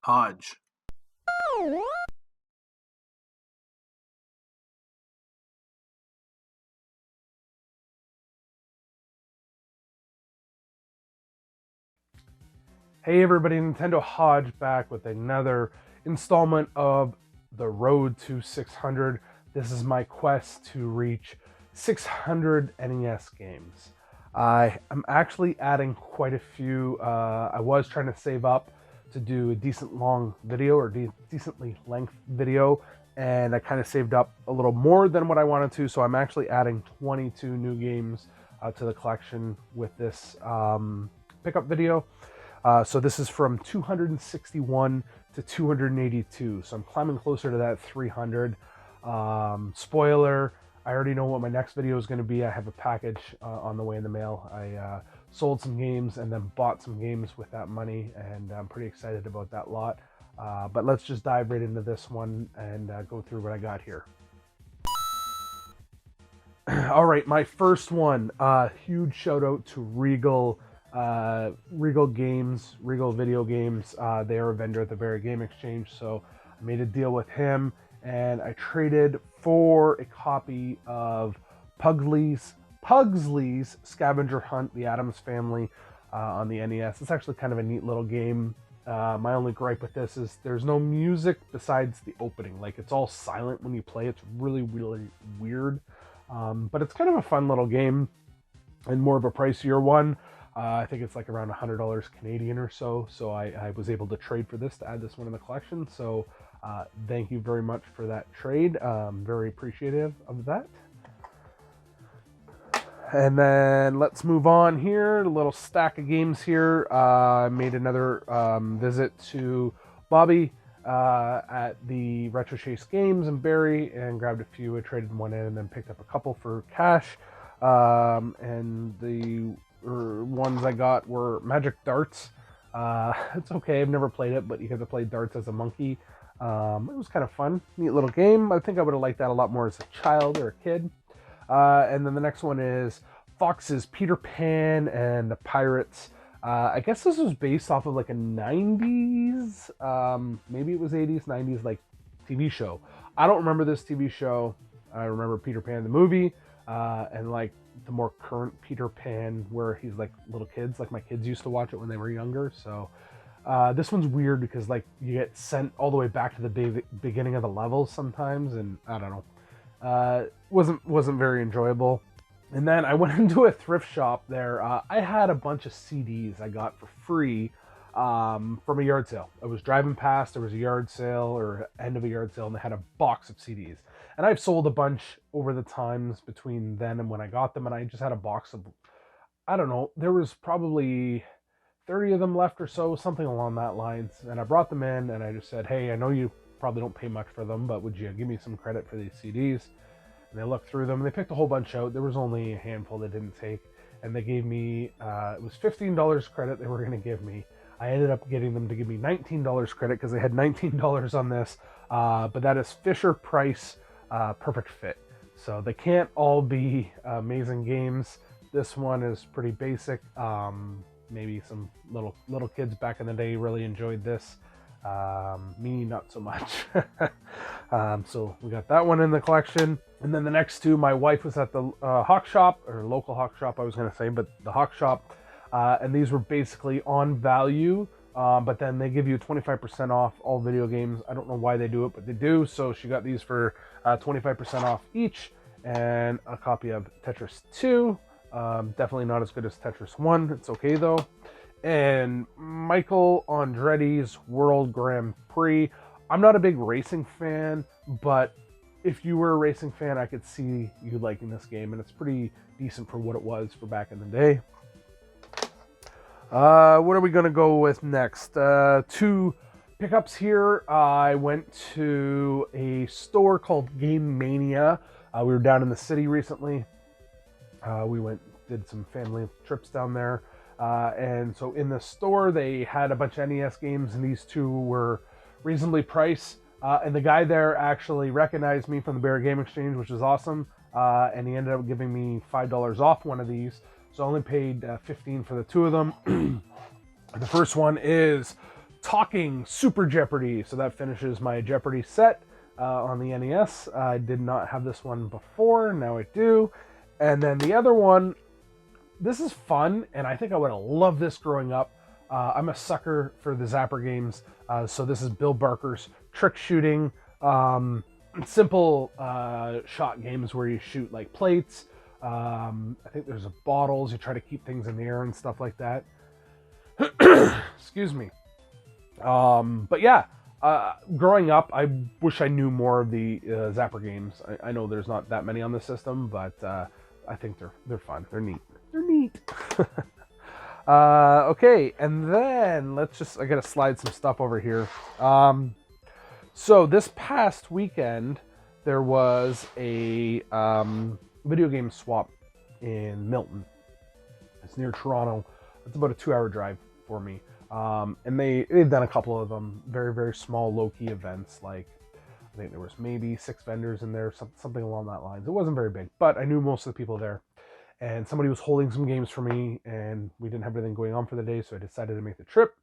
Hodge. Hey everybody, Nintendo Hodge back with another installment of the Road to 600. This is my quest to reach 600 NES games. I am actually adding quite a few. I was trying to save up to do a decent long video or decently length video, and I kind of saved up a little more than what I wanted to, so I'm actually adding 22 new games to the collection with this pickup video. So this is from 261 to 282. So I'm climbing closer to that 300. Spoiler, I already know what my next video is going to be. I have a package on the way in the mail. I sold some games and then bought some games with that money, and I'm pretty excited about that lot. But let's just dive right into this one and go through what I got here. All right, my first one, huge shout out to Regal Games, Regal Video Games. They are a vendor at the Barrie Game Exchange, so I made a deal with him, and I traded for a copy of Pugsley's Scavenger Hunt: The Addams Family on the NES. It's actually kind of a neat little game. My only gripe with this is there's no music besides the opening. Like, it's all silent when you play. It's really, really weird, but it's kind of a fun little game and more of a pricier one. I think it's like around $100 Canadian or so. So I was able to trade for this to add this one in the collection. So thank you very much for that trade. Very appreciative of that. And then let's move on here. A little stack of games here. I made another visit to Bobby at the Retro Chase Games in Barrie and grabbed a few. I traded one in and then picked up a couple for cash. And the ones I got were Magic Darts. It's okay, I've never played it, but you get to play darts as a monkey. It was kind of fun, neat little game. I think I would have liked that a lot more as a child or a kid. And then the next one is Fox's Peter Pan and the Pirates. I guess this was based off of like a 90s, maybe it was 80s, 90s, like TV show. I don't remember this TV show. I remember Peter Pan the movie, and like the more current Peter Pan where he's like little kids, like my kids used to watch it when they were younger. So this one's weird because like you get sent all the way back to the beginning of the levels sometimes, and I don't know, wasn't very enjoyable. And then I went into a thrift shop there. I had a bunch of CDs I got for free from a yard sale. I was driving past, there was a yard sale or end of a yard sale, and they had a box of CDs. And I've sold a bunch over the times between then and when I got them, and I just had a box of, I don't know, there was probably 30 of them left or so, something along that lines. And I brought them in, and I just said, hey, I know you probably don't pay much for them, but would you give me some credit for these CDs? And they looked through them, and they picked a whole bunch out. There was only a handful they didn't take, and they gave me, it was $15 credit they were going to give me. I ended up getting them to give me $19 credit because they had $19 on this, but that is Fisher Price Perfect Fit. So they can't all be amazing games. This one is pretty basic. Maybe some little kids back in the day really enjoyed this. Me, not so much. So we got that one in the collection. And then the next two, my wife was at the Hawk Shop, or local Hawk Shop I was going to say, but the Hawk Shop. And these were basically on value, but then they give you 25% off all video games. I don't know why they do it, but they do. So she got these for 25% off each, and a copy of Tetris 2. Definitely not as good as Tetris 1. It's okay though. And Michael Andretti's World Grand Prix. I'm not a big racing fan, but if you were a racing fan, I could see you liking this game, and it's pretty decent for what it was for back in the day. What are we going to go with next? Two pickups here. I went to a store called Game Mania. We were down in the city recently. We did some family trips down there. And so in the store, they had a bunch of NES games, and these two were reasonably priced. And the guy there actually recognized me from the Barrie Game Exchange, which is awesome. And he ended up giving me $5 off one of these. So I only paid $15 for the two of them. The first one is Talking Super Jeopardy. So that finishes my Jeopardy set on the NES. I did not have this one before. Now I do. And then the other one, this is fun, and I think I would have loved this growing up. I'm a sucker for the Zapper games. So this is Bill Barker's trick shooting. Simple shot games where you shoot like plates. I think there's bottles. You try to keep things in the air and stuff like that. Excuse me. But yeah, growing up, I wish I knew more of the Zapper games. I know there's not that many on the system, but I think they're fun. They're neat. They're neat. Okay, and then I gotta slide some stuff over here. So this past weekend, there was a video game swap in Milton. It's near Toronto. It's about a 2-hour drive for me. And they've done a couple of them, very, very small, low-key events. Like, I think there was maybe 6 vendors in there, something along that lines. It wasn't very big, but I knew most of the people there. And somebody was holding some games for me, and we didn't have anything going on for the day, so I decided to make the trip.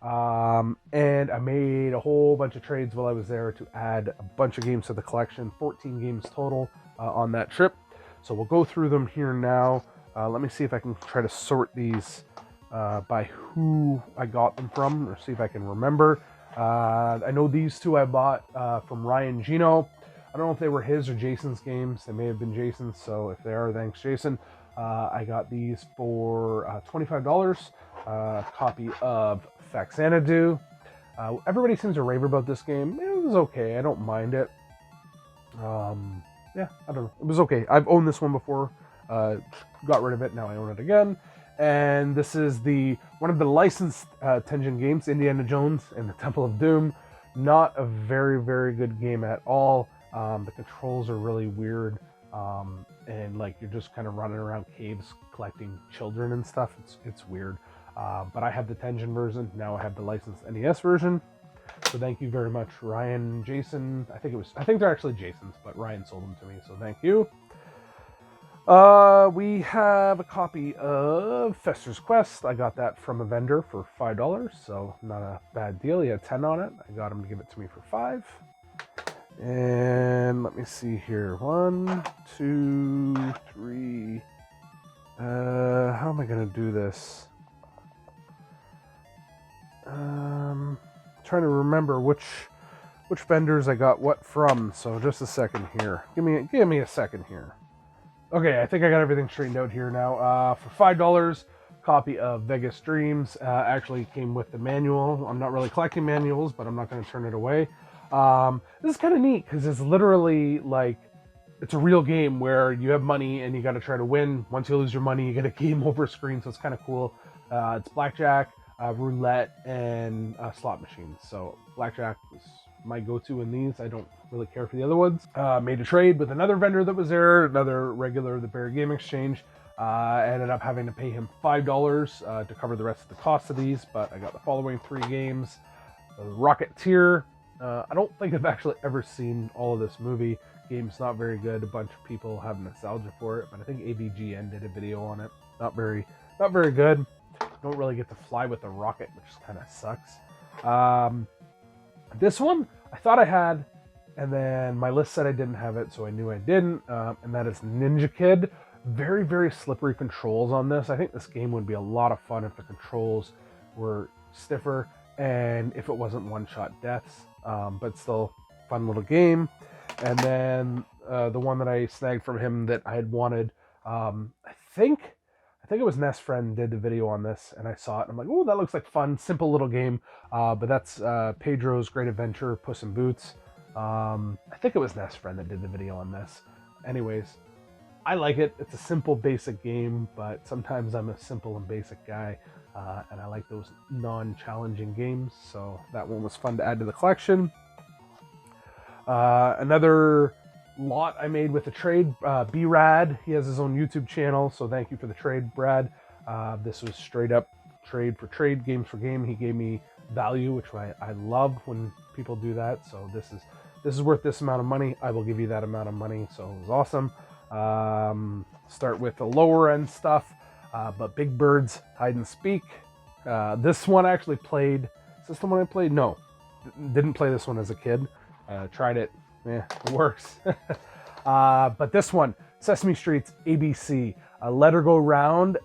And I made a whole bunch of trades while I was there to add a bunch of games to the collection, 14 games total on that trip. So we'll go through them here now. Let me see if I can try to sort these by who I got them from, or see if I can remember. I know these two I bought from Ryan Gino. I don't know if they were his or Jason's games. They may have been Jason's, so if they are, thanks, Jason. I got these for $25. A copy of Faxanadu. Everybody seems to rave about this game. It was okay. I don't mind it. Yeah, I don't know. It was okay. I've owned this one before. Got rid of it. Now I own it again. And this is one of the licensed Tengen games, Indiana Jones and the Temple of Doom. Not a very, very good game at all. The controls are really weird. And like you're just kind of running around caves collecting children and stuff. It's weird. But I have the Tengen version. Now I have the licensed NES version. So thank you very much, Ryan, Jason. I think they're actually Jason's, but Ryan sold them to me, so thank you. We have a copy of Fester's Quest. I got that from a vendor for $5, so not a bad deal. He had 10 on it. I got him to give it to me for $5. And let me see here. 1, 2, 3. How am I going to do this? Trying to remember which vendors I got what from. So just a second here. Give me a second here. Okay, I think I got everything straightened out here now. For $5, copy of Vegas Dreams. Actually came with the manual. I'm not really collecting manuals, but I'm not going to turn it away. This is kind of neat because it's literally like it's a real game where you have money and you got to try to win. Once you lose your money, you get a game over screen, so it's kind of cool. It's blackjack, roulette, and slot machines. So blackjack is my go-to in these. I don't really care for the other ones. Made a trade with another vendor that was there, another regular, the Barrie Game Exchange. I ended up having to pay him $5 to cover the rest of the cost of these, but I got the following 3 games. Rocketeer. I don't think I've actually ever seen all of this movie. Game's not very good. A bunch of people have nostalgia for it, but I think AVGN did a video on it. Not very good. Don't really get to fly with a rocket, which kind of sucks. This one I thought I had, and then my list said I didn't have it, so I knew I didn't. And that is Ninja Kid. Very, very slippery controls on this. I think this game would be a lot of fun if the controls were stiffer and if it wasn't one-shot deaths. But still, fun little game. And then the one that I snagged from him that I had wanted, I think it was Nest Friend did the video on this, and I saw it, and I'm like, oh, that looks like fun, simple little game. But that's Pedro's Great Adventure, Puss in Boots. I think it was Nest Friend that did the video on this. Anyways, I like it. It's a simple, basic game, but sometimes I'm a simple and basic guy, and I like those non-challenging games, so that one was fun to add to the collection. Another lot I made with a trade, B-Rad. He has his own YouTube channel, so thank you for the trade, Brad. This was straight up trade for trade, game for game. He gave me value, which I love when people do that. So this is worth this amount of money. I will give you that amount of money. So it was awesome. Start with the lower end stuff, but Big Bird's Hide and Speak. This one I actually played Is this the one I played? No. Didn't play this one as a kid. Tried it. Yeah, it works. But this one, Sesame Street's ABC, Let Her Go Round.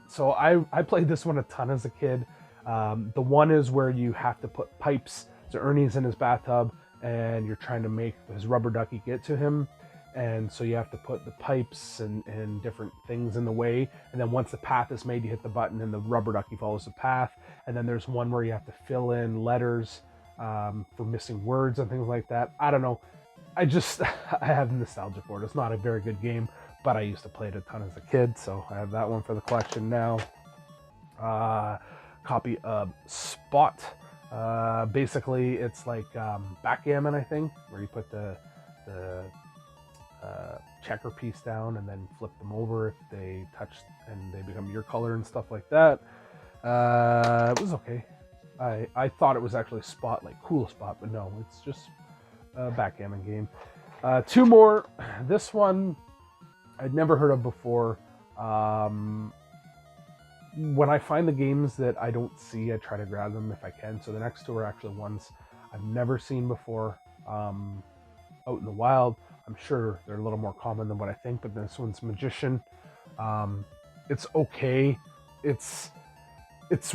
So I played this one a ton as a kid. The one is where you have to put pipes. So Ernie's in his bathtub and you're trying to make his rubber ducky get to him. And so you have to put the pipes and different things in the way. And then once the path is made, you hit the button and the rubber ducky follows the path. And then there's one where you have to fill in letters for missing words and things like that. I don't know. I have nostalgia for it. It's not a very good game, but I used to play it a ton as a kid. So I have that one for the collection now. Copy of Spot. Basically, it's like backgammon, I think, where you put the checker piece down and then flip them over if they touch and they become your color and stuff like that. It was okay. I thought it was actually Spot, like Cool Spot, but no, it's just a backgammon game. Two more. This one I'd never heard of before. When I find the games that I don't see, I try to grab them if I can. So the next two are actually ones I've never seen before out in the wild. I'm sure they're a little more common than what I think, but this one's Magician. It's okay. It's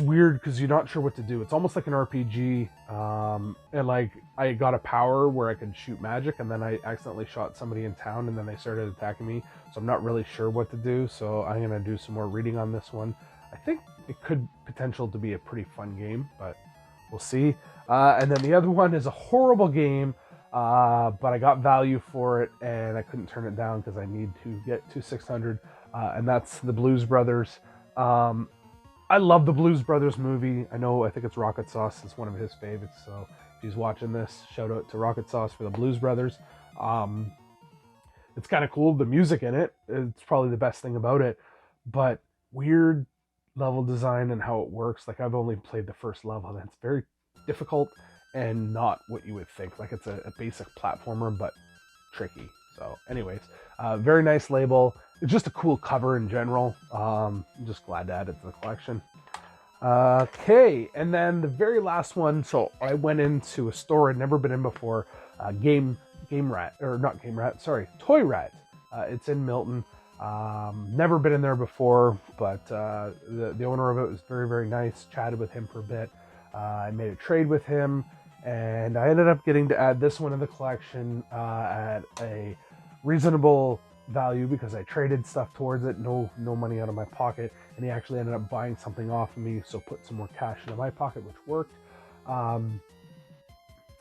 weird because you're not sure what to do. It's almost like an RPG. And like I got a power where I could shoot magic, and then I accidentally shot somebody in town, and then they started attacking me. So I'm not really sure what to do. So I'm gonna do some more reading on this one. I think it could potential to be a pretty fun game, but we'll see. And then the other one is a horrible game, but I got value for it, and I couldn't turn it down because I need to get to 600, and that's the Blues Brothers. I love the Blues Brothers movie. I think it's Rocket Sauce is one of his favorites, so if he's watching this, shout out to Rocket Sauce for the Blues Brothers. It's kind of cool, the music in it, it's probably the best thing about it, but weird level design and how it works. Like I've only played the first level, and it's very difficult and not what you would think. Like it's a basic platformer, but tricky. So anyways, very nice label. It's just a cool cover in general. I'm just glad to add it to the collection. Okay, and then the very last one. So I went into a store I'd never been in before. Toy Rat. It's in Milton. Never been in there before, but the owner of it was very, very nice. Chatted with him for a bit. I made a trade with him, and I ended up getting to add this one in the collection at a reasonable value because I traded stuff towards it. No money out of my pocket, and he actually ended up buying something off of me, so put some more cash into my pocket, which worked.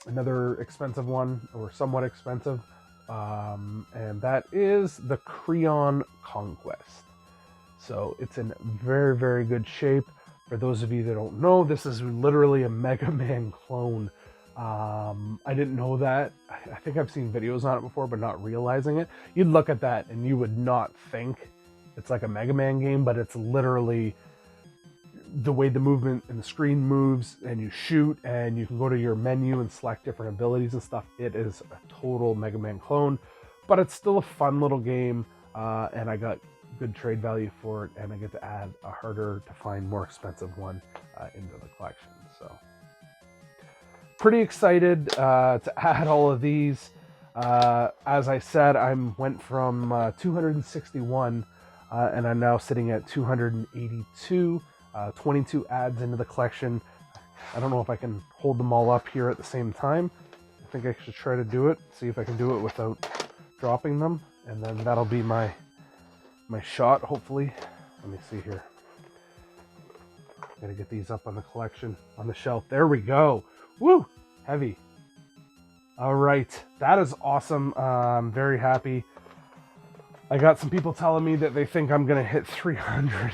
Another expensive one, or somewhat expensive, and that is the Creon Conquest. So it's in very, very good shape. For those of you that don't know, this is literally a Mega Man clone. I didn't know that. I think I've seen videos on it before, but not realizing it. You'd look at that and you would not think it's like a Mega Man game, but it's literally the way the movement and the screen moves, and you shoot, and you can go to your menu and select different abilities and stuff. It is a total Mega Man clone, but it's still a fun little game, and I got good trade value for it, and I get to add a harder to find, more expensive one into the collection. So pretty excited to add all of these. As I said, I went from 261 and I'm now sitting at 282. 22 adds into the collection. I don't know if I can hold them all up here at the same time. I think I should try to do it, see if I can do it without dropping them, and then that'll be my shot, hopefully. Let me see here. Gotta get these up on the collection, on the shelf. There we go. Woo! Heavy. All right, that is awesome. I'm very happy. I got some people telling me that they think I'm gonna hit 300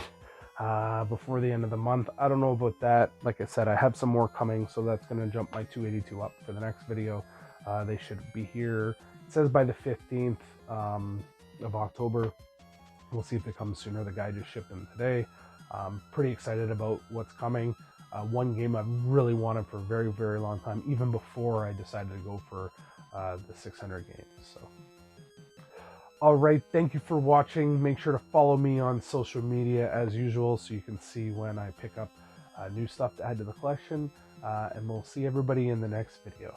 before the end of the month. I don't know about that. Like I said, I have some more coming, so that's gonna jump my 282 up for the next video. They should be here. It says by the 15th of October. We'll see if they come sooner. The guy just shipped them today. Pretty excited about what's coming. One game I've really wanted for a very, very long time, even before I decided to go for the 600 games. So, all right, thank you for watching. Make sure to follow me on social media as usual, so you can see when I pick up new stuff to add to the collection. and we'll see everybody in the next video.